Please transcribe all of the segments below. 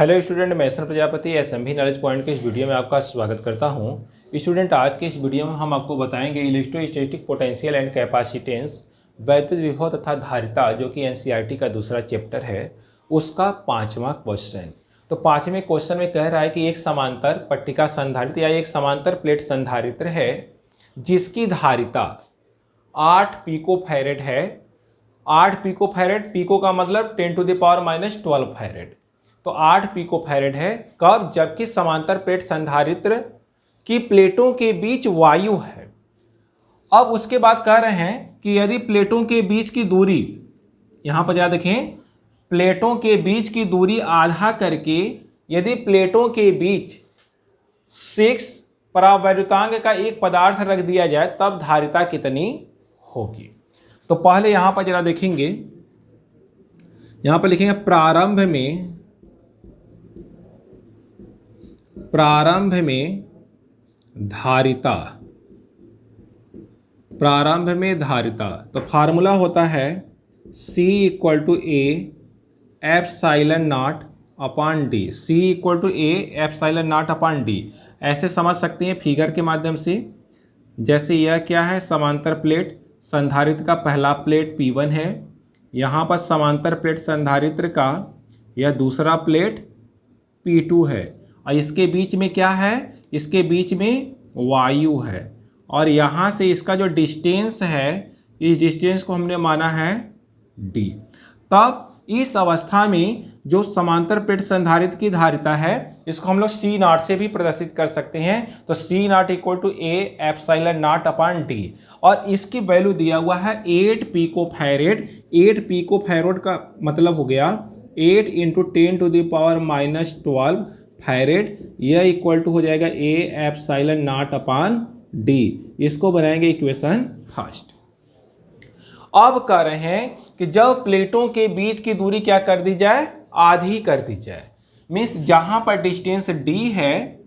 Hello student, मैं S N Prajapati SMB knowledge point के इस वीडियो में आपका स्वागत करता हूं। स्टूडेंट, आज के इस वीडियो में हम आपको बताएंगे इलेक्ट्रोस्टैटिक पोटेंशियल एंड कैपेसिटेंस, वैद्युत विभव तथा धारिता, जो कि एनसीईआरटी का दूसरा चैप्टर है, उसका 5वां क्वेश्चन। तो 5वें क्वेश्चन में कह रहा है कि एक समांतर पट्टिका संधारित्र या एक समांतर प्लेट संधारित्र है जिसकी धारिता 8 पिकोफैरेड है। 8 पिकोफैरेड, पिको का मतलब 10⁻⁻12 फैरेड, तो 8 पिकोफैरेड है। कब? जबकि समांतर प्लेट संधारित्र की प्लेटों के बीच वायु है। अब उसके बाद कह रहे हैं कि यदि प्लेटों के बीच की दूरी, यहां पर जरा देखें, प्लेटों के बीच की दूरी आधा करके यदि प्लेटों के बीच 6 परावैद्युतांक का एक पदार्थ रख दिया जाए तब धारिता कितनी होगी। तो पहले यहां पर जरा देखेंगे, यहां पर लिखेंगे प्रारंभ में धारिता। प्रारंभ में धारिता तो फार्मूला होता है C = A epsilon not upon D. C = A epsilon not upon D. ऐसे समझ सकते हैं फिगर के माध्यम से। जैसे यह क्या है, समांतर प्लेट संधारित्र का पहला प्लेट P1 है, यहाँ पर समांतर प्लेट संधारित्र का यह दूसरा प्लेट P2 है, और इसके बीच में क्या है, इसके बीच में वायु है, और यहाँ से इसका जो डिस्टेंस है, इस डिस्टेंस को हमने माना है d। तब इस अवस्था में जो समांतर प्लेट संधारित्र की धारिता है, इसको हम लोग C0 से भी प्रदर्शित कर सकते हैं। तो C0 = A epsilon not upon D, और इसकी वैल्यू दिया हुआ है 8 पिकोफैरेड। 8 पिकोफैरेड का मतलब हो गया 8 × 10⁻⁻12 फैरेड। यह इक्वल टू हो जाएगा A epsilon not upon D. इसको बनाएंगे इक्वेशन फर्स्ट। अब कह रहे हैं कि जब प्लेटों के बीच की दूरी क्या कर दी जाए, आधी कर दी जाए। मीन्स जहां पर डिस्टेंस d है,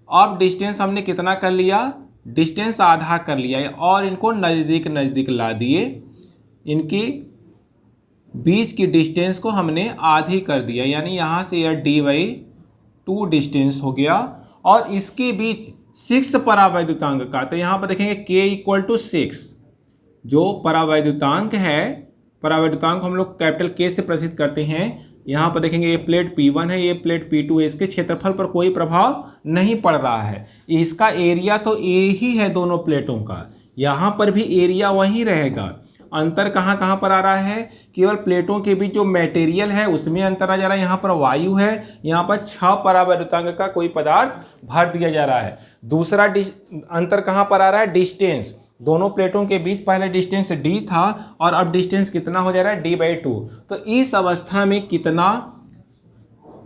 अब डिस्टेंस हमने कितना कर लिया, डिस्टेंस आधा कर लिया, और इनको नज़दीक नज़दीक ला दिए। इनकी बीच की डिस्टेंस को हमने आधी कर दिया, यानी यहाँ से यह d/2 डिस्टेंस हो गया, और इसके बीच 6 परावैद्युतांक का। तो यहाँ पर देखेंगे k = 6, जो परावैद्युतांक है, परावैद्युतांक हम लोग कैपिटल K से प्रदर्शित करते हैं। यहाँ पर देखेंगे ये प्लेट P1 है, ये प्लेट P2 है, इसके क्षेत्रफल पर कोई प्रभाव नहीं पड़ रहा है। इसका एरिया तो A ही है दोनों प्लेटों का, यहाँ पर भी एरिया वही रहेगा। अंतर कहाँ कहाँ पर आ रहा है, केवल प्लेटों के बीच जो मटेरियल है उसमें अंतर आ जा रहा है। यहाँ पर वायु है, यहाँ पर 6 परावैद्युतांक का कोई पदार्थ भर दिया जा रहा है। दूसरा अंतर कहाँ पर आ रहा है, डिस्टेंस। दोनों प्लेटों के बीच पहले डिस्टेंस d था, और अब डिस्टेंस कितना हो जा रहा है, d/2। तो इस अवस्था में कितना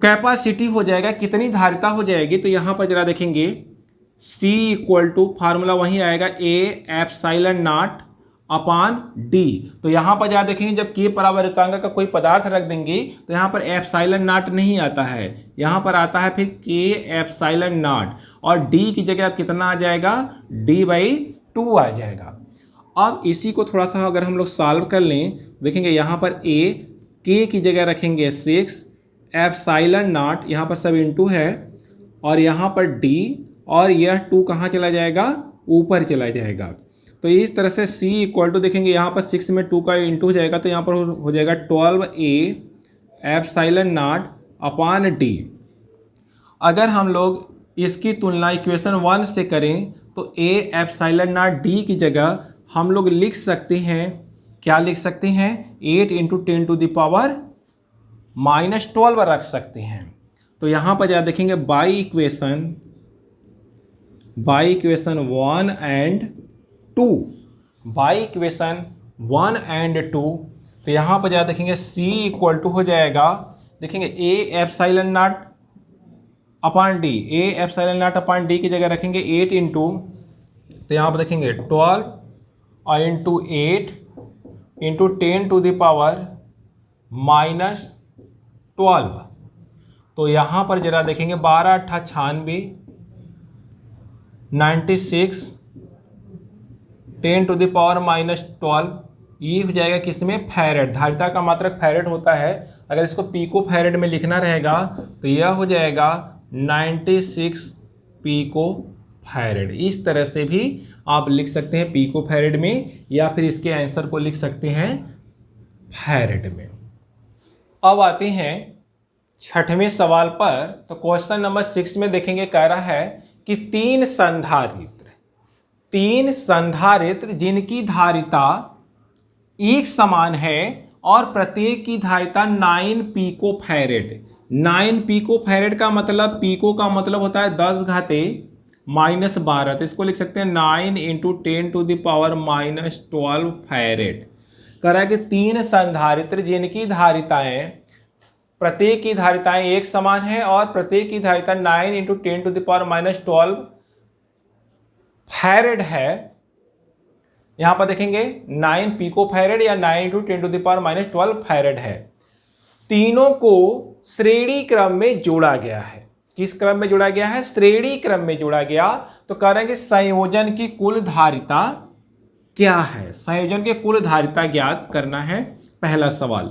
कैपेसिटी हो जाएगा, कितनी धारिता हो जाएगी। तो यहाँ पर जरा देखेंगे C = फार्मूला वही आएगा A epsilon not upon D. तो यहाँ पर जरा देखेंगे, जब K परावैद्युतांक का कोई पदार्थ रख देंगे तो यहाँ पर एप्सिलॉन नॉट नहीं आता है, यहाँ पर आता है फिर K एप्सिलॉन नॉट, और D की जगह अब कितना आ जाएगा, d/2 आ जाएगा। अब इसी को थोड़ा सा अगर हम लोग सॉल्व कर लें, देखेंगे यहाँ पर A, K की जगह रखेंगे 6 एप्सिलॉन नॉट, यहाँ पर सब इंटू है, और यहाँ पर D, और यह 2 कहाँ चला जाएगा, ऊपर चला जाएगा। तो इस तरह से C = देखेंगे यहाँ पर 6 में 2 का इंटू हो जाएगा, तो यहाँ पर हो जाएगा 12A epsilon not upon D. अगर हम लोग इसकी तुलना इक्वेशन 1 से करें तो A एप्सिलॉन नॉट डी की जगह हम लोग लिख सकते हैं, क्या लिख सकते हैं, 8 × 10⁻⁻12 रख सकते हैं। तो यहाँ पर जरा देखेंगे by equation 1 and 2, by equation 1 and 2। तो यहाँ पर जरा देखेंगे C = हो जाएगा, देखेंगे A epsilon not upon D. A epsilon not upon D की जगह रखेंगे 8 इंटू, तो यहाँ पर देखेंगे 12 और इंटू 8 इंटू 10⁻⁻12। तो यहाँ पर जरा देखेंगे 12 × 8 = 96, 10⁻⁻12 ये हो जाएगा किसमें, फैरेड। धारिता का मात्रक फैरेड होता है, अगर इसको पिको फैरेड में लिखना रहेगा तो यह हो जाएगा 96 पिको फैरेड। इस तरह से भी आप लिख सकते हैं पिको फैरेड में, या फिर इसके आंसर को लिख सकते हैं फैरेड में। अब आते हैं छठवें सवाल पर। तो क्वेश्चन नंबर 6 में देखेंगे, कह रहा है कि तीन संधारित्र जिनकी धारिता एक समान है और प्रत्येक की धारिता 9 पिको फैरेड। 9 पिको फैरेड का मतलब, पिको का मतलब होता है 10 घाते -12, तो इसको लिख सकते हैं 9 × 10⁻⁻12 फैरेड। कह रहा है कि तीन संधारित्र जिनकी धारिताएं, प्रत्येक की धारिताएं एक समान है और प्रत्येक की धारिता 9 × 10⁻12 फैरेड है। यहां पर देखेंगे 9 पिको फैरेड या 9 × 10⁻12 फैरेड है। तीनों को श्रेणी क्रम में जोड़ा गया है। किस क्रम में जोड़ा गया है? श्रेणी क्रम में जोड़ा गया। तो कह रहे हैं कि संयोजन की कुल धारिता क्या है? संयोजन की कुल धारिता ज्ञात करना है, पहला सवाल।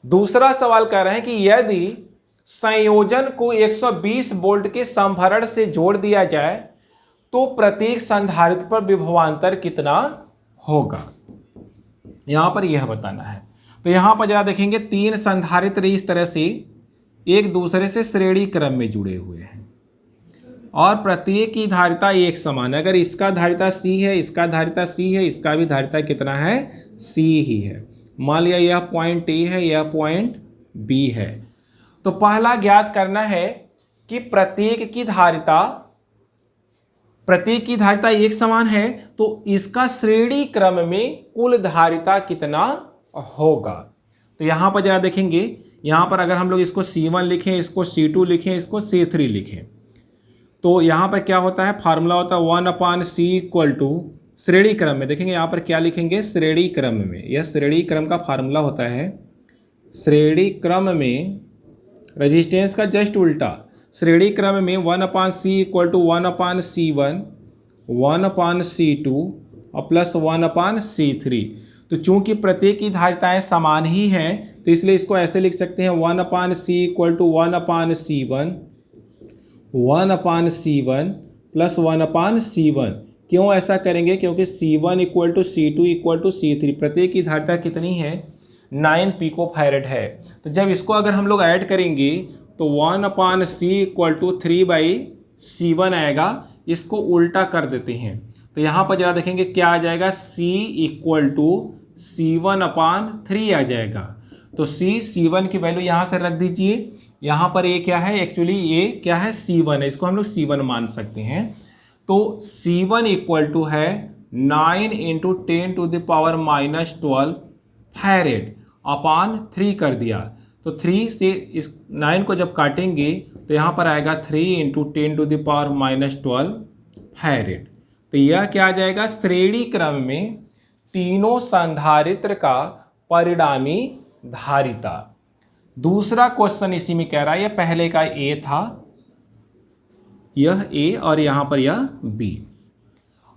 दूसरा सवाल कह रहे हैं कि यदि संयोजन को 120 वोल्ट के संभरण से जोड़ दिया जाए तो प्रत्येक संधारित्र पर विभवांतर कितना होगा, यहां पर यह बताना है। तो यहां पर जरा देखेंगे, तीन संधारित्र इस तरह से एक दूसरे से श्रेणी क्रम में जुड़े हुए हैं और प्रत्येक की धारिता एक समान है। अगर इसका धारिता C है, इसका धारिता C है, इसका भी धारिता कितना है? C ही है। मान लिया यह पॉइंट A है, यह पॉइंट B है। तो पहला ज्ञात करना है कि प्रत्येक की धारिता एक समान है, तो इसका श्रेणी क्रम में कुल धारिता कितना होगा। तो यहां पर जरा देखेंगे, यहां पर अगर हम लोग इसको C1 लिखें, इसको C2 लिखें, इसको C3 लिखें, तो यहां पर क्या होता है? फार्मूला होता है 1/C श्रेणी क्रम में। देखेंगे यहां पर क्या लिखेंगे? श्रेणी क्रम में। यह श्रेणी क्रम का फार्मूला होता है। श्रेणी क्रम में रेजिस्टेंस का जस्ट उल्टा, श्रेणी क्रम में 1/C = 1/C1 1/C2 और +1/C3। तो चूंकि प्रत्येक की धारिताएं समान ही हैं, तो इसलिए इसको ऐसे लिख सकते हैं 1/C = 1/C1 1/C1 +1/C1। क्यों ऐसा करेंगे? क्योंकि C1 = C2 = C3, प्रत्येक की धारिता कितनी है? 9 पिको फैरेड है। तो जब इसको अगर हम लोग ऐड करेंगे तो 1/C = 3/C1 आएगा। इसको उल्टा कर देते हैं, तो यहाँ पर जरा देखेंगे क्या आ जाएगा? C = C1/3 आ जाएगा। तो C1 की वैल्यू यहाँ से रख दीजिए। यहाँ पर ये क्या है? एक्चुअली ये क्या है? C1 है, इसको हम लोग C1 मान सकते हैं। तो C1 = है 9 × 10⁻⁻12 फैरेड अपान 3 कर दिया। तो 3 से इस 9 को जब काटेंगे तो यहाँ पर आएगा 3 × 10⁻12 फैरेड। तो यह क्या आ जाएगा? श्रेणी क्रम में तीनों संधारित्र का परिणामी धारिता। दूसरा क्वेश्चन इसी में कह रहा है, यह पहले का A था, यह A और यहाँ पर यह B।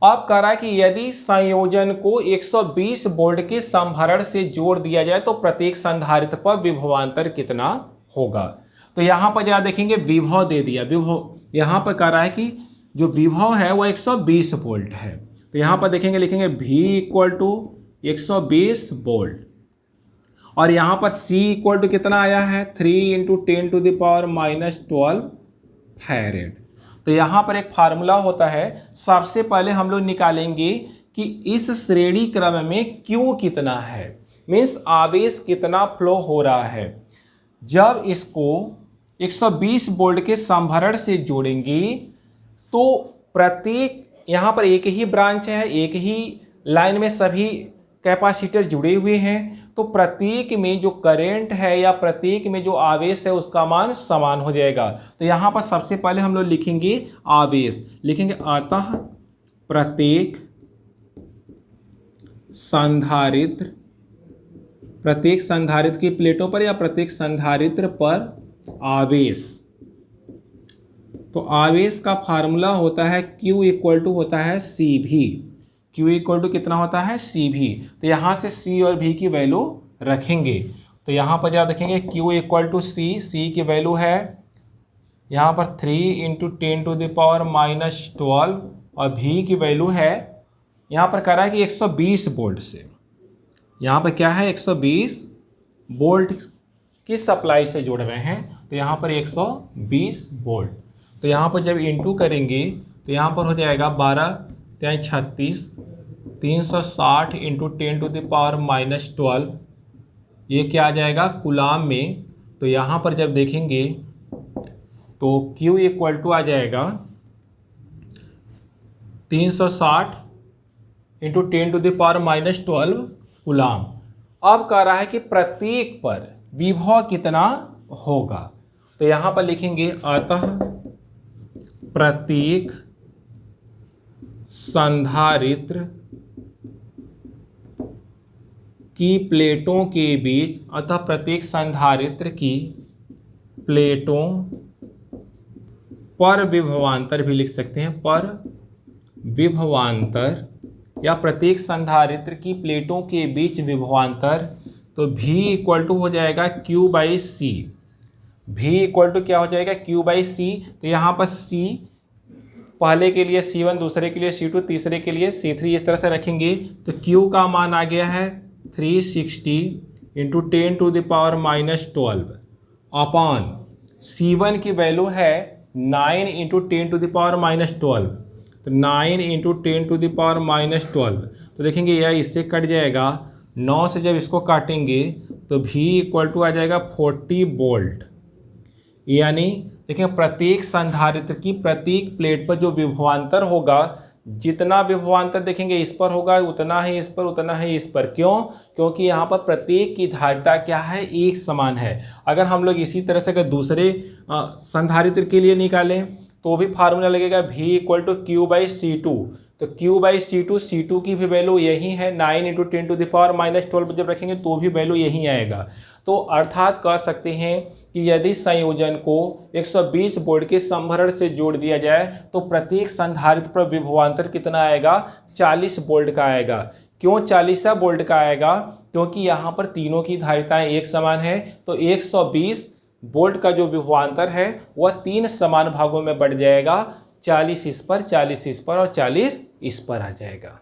अब कह रहा है कि यदि संयोजन को 120 वोल्ट के संभरण से जोड़ दिया जाए तो प्रत्येक संधारित्र पर विभवांतर कितना होगा। तो यहाँ पर जरा देखेंगे, विभव दे दिया। विभव यहाँ पर कह रहा है कि जो विभव है वो 120 वोल्ट है। तो यहाँ पर देखेंगे, लिखेंगे V = 120 वोल्ट और यहाँ पर C = कितना आया है? 3 × 10⁻⁻12 फैरेड। तो यहाँ पर एक फार्मूला होता है। सबसे पहले हम लोग निकालेंगे कि इस श्रेणी क्रम में Q कितना है, मीन्स आवेश कितना फ्लो हो रहा है। जब इसको 120 वोल्ट के संभरण से जोड़ेंगे तो प्रत्येक, यहाँ पर एक ही ब्रांच है, एक ही लाइन में सभी कैपेसिटर जुड़े हुए हैं, तो प्रत्येक में जो करंट है या प्रत्येक में जो आवेश है उसका मान समान हो जाएगा। तो यहाँ पर सबसे पहले हम लोग लिखेंगे आवेश, लिखेंगे अतः प्रत्येक संधारित्र की प्लेटों पर या प्रत्येक संधारित्र पर आवेश। तो आवेश का फार्मूला होता है Q = होता है CV। Q = कितना होता है? CV। तो यहाँ से C और V की वैल्यू रखेंगे। तो यहाँ पर जब देखेंगे Q इक्वल टू सी की वैल्यू है यहाँ पर 3 × 10⁻12 और V की वैल्यू है यहाँ पर कह रहा है कि 120 वोल्ट से, यहाँ पर क्या है 120 वोल्ट की सप्लाई से जोड़ रहे हैं, तो यहाँ पर 120 वोल्ट। तो यहाँ पर जब इनटू करेंगे तो यहाँ पर हो जाएगा 12×36 360 × 10⁻12, ये क्या आ जाएगा कूलाम में। तो यहाँ पर जब देखेंगे तो Q इक्वल टू आ जाएगा 360 × 10⁻12 कूलाम। अब कह रहा है कि प्रत्येक पर विभव कितना होगा, तो यहाँ पर लिखेंगे अतः प्रत्येक संधारित्र की प्लेटों के बीच, अतः प्रत्येक संधारित्र की प्लेटों पर विभवांतर भी लिख सकते हैं, पर विभवांतर या प्रत्येक संधारित्र की प्लेटों के बीच विभवांतर। तो V इक्वल टू हो जाएगा Q/C। V इक्वल टू क्या हो जाएगा Q/C। तो यहाँ पर C पहले के लिए C1, दूसरे के लिए C2, तीसरे के लिए C3, इस तरह से रखेंगे। तो Q का मान आ गया है 360 × 10⁻12 अपॉन C1 की वैल्यू है 9 × 10⁻12, तो 9 × 10⁻12। तो देखेंगे यह इससे कट जाएगा, 9 से जब इसको काटेंगे तो V इक्वल टू आ जाएगा 40 वोल्ट। यानी देखें प्रत्येक संधारित्र की प्रत्येक प्लेट पर जो विभवांतर होगा, जितना विभवांतर देखेंगे इस पर होगा उतना ही इस पर, उतना ही इस पर। क्यों? क्योंकि यहाँ पर प्रत्येक की धारिता क्या है, एक समान है। अगर हम लोग इसी तरह से अगर दूसरे संधारित्र के लिए निकालें तो भी फार्मूला लगेगा V इक्वल टू Q/C2। तो Q/C2, C2 की भी वैल्यू यही है, 9 × 10⁻12 जब रखेंगे तो भी वैल्यू यही आएगा। तो अर्थात कह सकते हैं कि यदि संयोजन को 120 वोल्ट के संभरण से जोड़ दिया जाए तो प्रत्येक संधारित्र पर विभवांतर कितना आएगा, 40 वोल्ट का आएगा। क्यों 40 वोल्ट का आएगा? क्योंकि यहाँ पर तीनों की धारिताएं एक समान है, तो 120 वोल्ट का जो विभवांतर है वह 3 समान भागों में बढ़ जाएगा, 40 इस पर, 40 इस पर और 40 इस पर आ जाएगा।